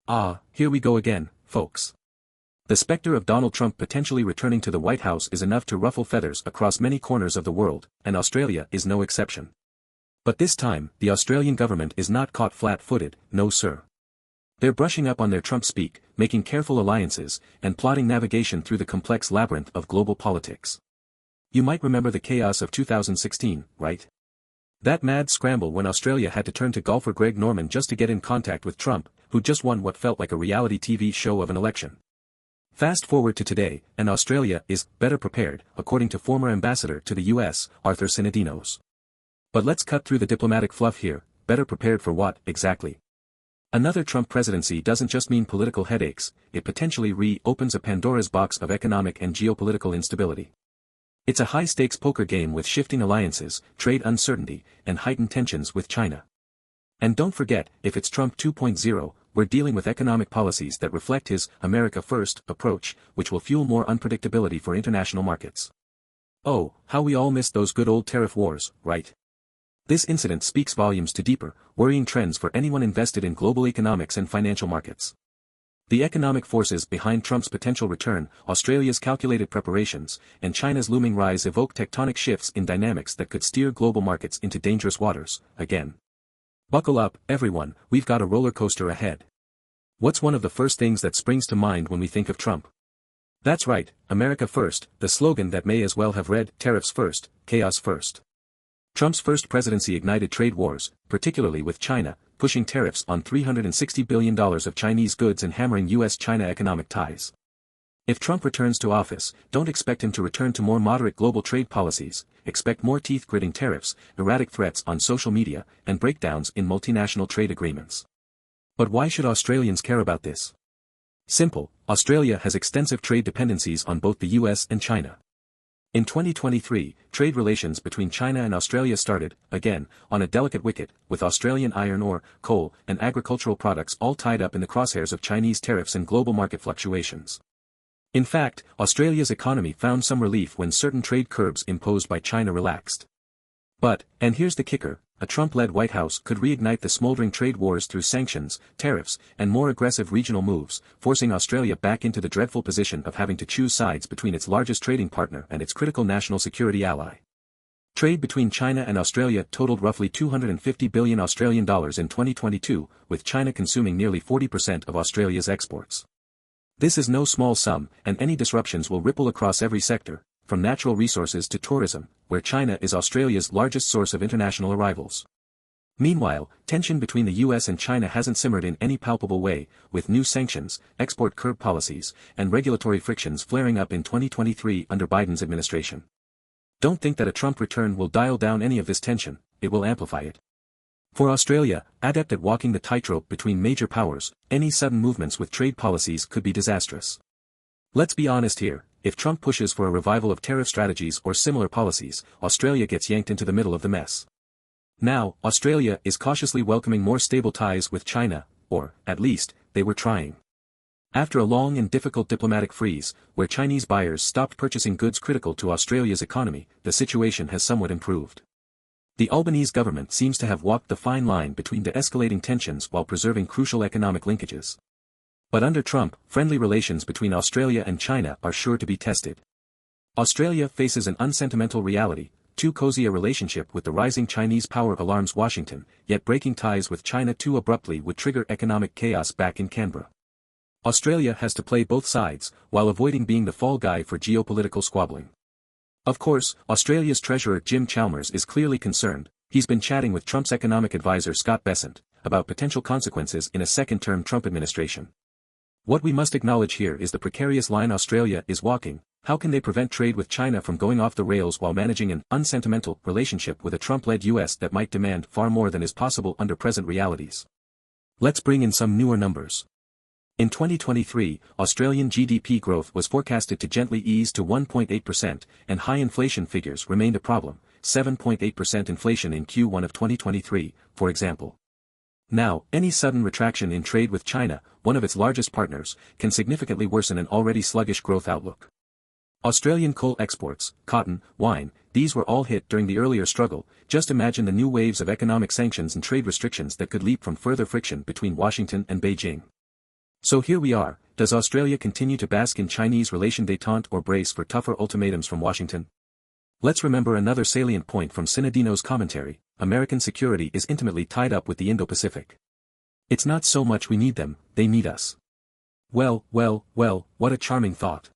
Ah, here we go again, folks. The specter of Donald Trump potentially returning to the White House is enough to ruffle feathers across many corners of the world, and Australia is no exception. But this time, the Australian government is not caught flat-footed, no sir. They're brushing up on their Trump speak, making careful alliances, and plotting navigation through the complex labyrinth of global politics. You might remember the chaos of 2016, right? That mad scramble when Australia had to turn to golfer Greg Norman just to get in contact with Trump, who just won what felt like a reality TV show of an election. Fast forward to today, and Australia is better prepared, according to former ambassador to the US, Arthur Sinodinos. But let's cut through the diplomatic fluff here. Better prepared for what, exactly? Another Trump presidency doesn't just mean political headaches, it potentially reopens a Pandora's box of economic and geopolitical instability. It's a high-stakes poker game with shifting alliances, trade uncertainty, and heightened tensions with China. And don't forget, if it's Trump 2.0, we're dealing with economic policies that reflect his America First approach, which will fuel more unpredictability for international markets. Oh, how we all missed those good old tariff wars, right? This incident speaks volumes to deeper, worrying trends for anyone invested in global economics and financial markets. The economic forces behind Trump's potential return, Australia's calculated preparations, and China's looming rise evoke tectonic shifts in dynamics that could steer global markets into dangerous waters, again. Buckle up, everyone, we've got a roller coaster ahead. What's one of the first things that springs to mind when we think of Trump? That's right, America First, the slogan that may as well have read, tariffs first, chaos first. Trump's first presidency ignited trade wars, particularly with China, pushing tariffs on $360 billion of Chinese goods and hammering US-China economic ties. If Trump returns to office, don't expect him to return to more moderate global trade policies, expect more teeth-gritting tariffs, erratic threats on social media, and breakdowns in multinational trade agreements. But why should Australians care about this? Simple, Australia has extensive trade dependencies on both the US and China. In 2023, trade relations between China and Australia started, again, on a delicate wicket, with Australian iron ore, coal, and agricultural products all tied up in the crosshairs of Chinese tariffs and global market fluctuations. In fact, Australia's economy found some relief when certain trade curbs imposed by China relaxed. But, and here's the kicker, a Trump-led White House could reignite the smoldering trade wars through sanctions, tariffs, and more aggressive regional moves, forcing Australia back into the dreadful position of having to choose sides between its largest trading partner and its critical national security ally. Trade between China and Australia totaled roughly $250 billion Australian dollars in 2022, with China consuming nearly 40% of Australia's exports. This is no small sum, and any disruptions will ripple across every sector, from natural resources to tourism, where China is Australia's largest source of international arrivals. Meanwhile, tension between the US and China hasn't simmered in any palpable way, with new sanctions, export curb policies, and regulatory frictions flaring up in 2023 under Biden's administration. Don't think that a Trump return will dial down any of this tension, it will amplify it. For Australia, adept at walking the tightrope between major powers, any sudden movements with trade policies could be disastrous. Let's be honest here, if Trump pushes for a revival of tariff strategies or similar policies, Australia gets yanked into the middle of the mess. Now, Australia is cautiously welcoming more stable ties with China, or, at least, they were trying. After a long and difficult diplomatic freeze, where Chinese buyers stopped purchasing goods critical to Australia's economy, the situation has somewhat improved. The Albanese government seems to have walked the fine line between de-escalating tensions while preserving crucial economic linkages. But under Trump, friendly relations between Australia and China are sure to be tested. Australia faces an unsentimental reality, too cozy a relationship with the rising Chinese power alarms Washington, yet breaking ties with China too abruptly would trigger economic chaos back in Canberra. Australia has to play both sides, while avoiding being the fall guy for geopolitical squabbling. Of course, Australia's Treasurer Jim Chalmers is clearly concerned. He's been chatting with Trump's economic advisor Scott Bessent about potential consequences in a second-term Trump administration. What we must acknowledge here is the precarious line Australia is walking. How can they prevent trade with China from going off the rails while managing an unsentimental relationship with a Trump-led US that might demand far more than is possible under present realities? Let's bring in some newer numbers. In 2023, Australian GDP growth was forecasted to gently ease to 1.8%, and high inflation figures remained a problem, 7.8% inflation in Q1 of 2023, for example. Now, any sudden retraction in trade with China, one of its largest partners, can significantly worsen an already sluggish growth outlook. Australian coal exports, cotton, wine, these were all hit during the earlier struggle. Just imagine the new waves of economic sanctions and trade restrictions that could leap from further friction between Washington and Beijing. So here we are, does Australia continue to bask in Chinese relation détente or brace for tougher ultimatums from Washington? Let's remember another salient point from Sinadino's commentary: American security is intimately tied up with the Indo-Pacific. It's not so much we need them, they need us. Well, what a charming thought.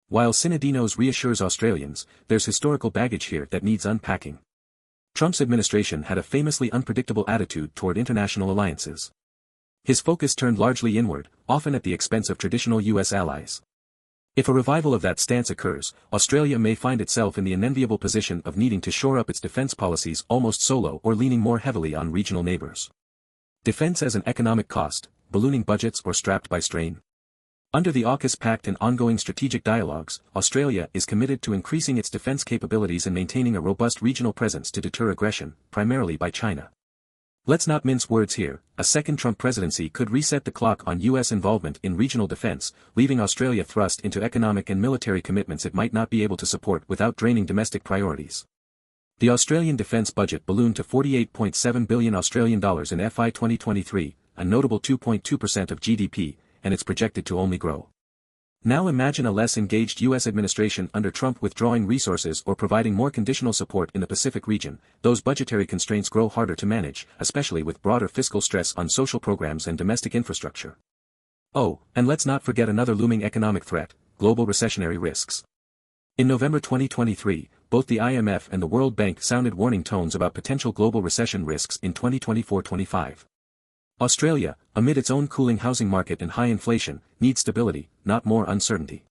While Sinadinos reassures Australians, there's historical baggage here that needs unpacking. Trump's administration had a famously unpredictable attitude toward international alliances. His focus turned largely inward, often at the expense of traditional U.S. allies. If a revival of that stance occurs, Australia may find itself in the unenviable position of needing to shore up its defense policies almost solo or leaning more heavily on regional neighbors. Defense as an economic cost, ballooning budgets or strapped by strain? Under the AUKUS Pact and ongoing strategic dialogues, Australia is committed to increasing its defense capabilities and maintaining a robust regional presence to deter aggression, primarily by China. Let's not mince words here, a second Trump presidency could reset the clock on U.S. involvement in regional defense, leaving Australia thrust into economic and military commitments it might not be able to support without draining domestic priorities. The Australian defence budget ballooned to $48.7 billion Australian dollars in FY 2023, a notable 2.2% of GDP, and it's projected to only grow. Now imagine a less engaged U.S. administration under Trump withdrawing resources or providing more conditional support in the Pacific region. Those budgetary constraints grow harder to manage, especially with broader fiscal stress on social programs and domestic infrastructure. Oh, and let's not forget another looming economic threat: global recessionary risks. In November 2023, both the IMF and the World Bank sounded warning tones about potential global recession risks in 2024-25. Australia, amid its own cooling housing market and high inflation, needs stability, not more uncertainty.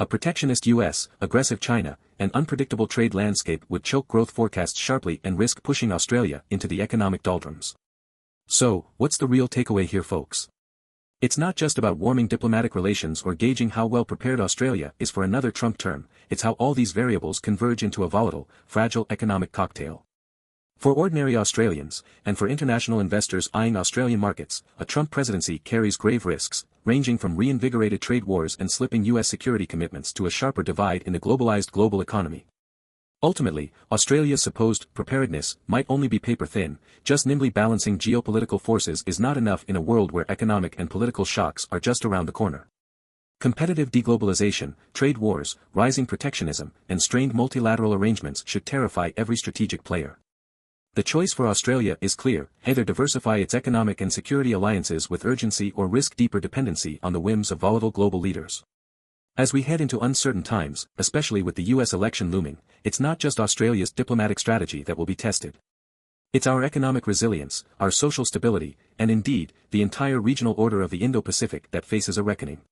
A protectionist US, aggressive China, and unpredictable trade landscape would choke growth forecasts sharply and risk pushing Australia into the economic doldrums. So, what's the real takeaway here, folks? It's not just about warming diplomatic relations or gauging how well prepared Australia is for another Trump term, it's how all these variables converge into a volatile, fragile economic cocktail. For ordinary Australians, and for international investors eyeing Australian markets, a Trump presidency carries grave risks, ranging from reinvigorated trade wars and slipping U.S. security commitments to a sharper divide in the globalized global economy. Ultimately, Australia's supposed preparedness might only be paper-thin. Just nimbly balancing geopolitical forces is not enough in a world where economic and political shocks are just around the corner. Competitive deglobalization, trade wars, rising protectionism, and strained multilateral arrangements should terrify every strategic player. The choice for Australia is clear: either diversify its economic and security alliances with urgency or risk deeper dependency on the whims of volatile global leaders. As we head into uncertain times, especially with the US election looming, it's not just Australia's diplomatic strategy that will be tested. It's our economic resilience, our social stability, and indeed, the entire regional order of the Indo-Pacific that faces a reckoning.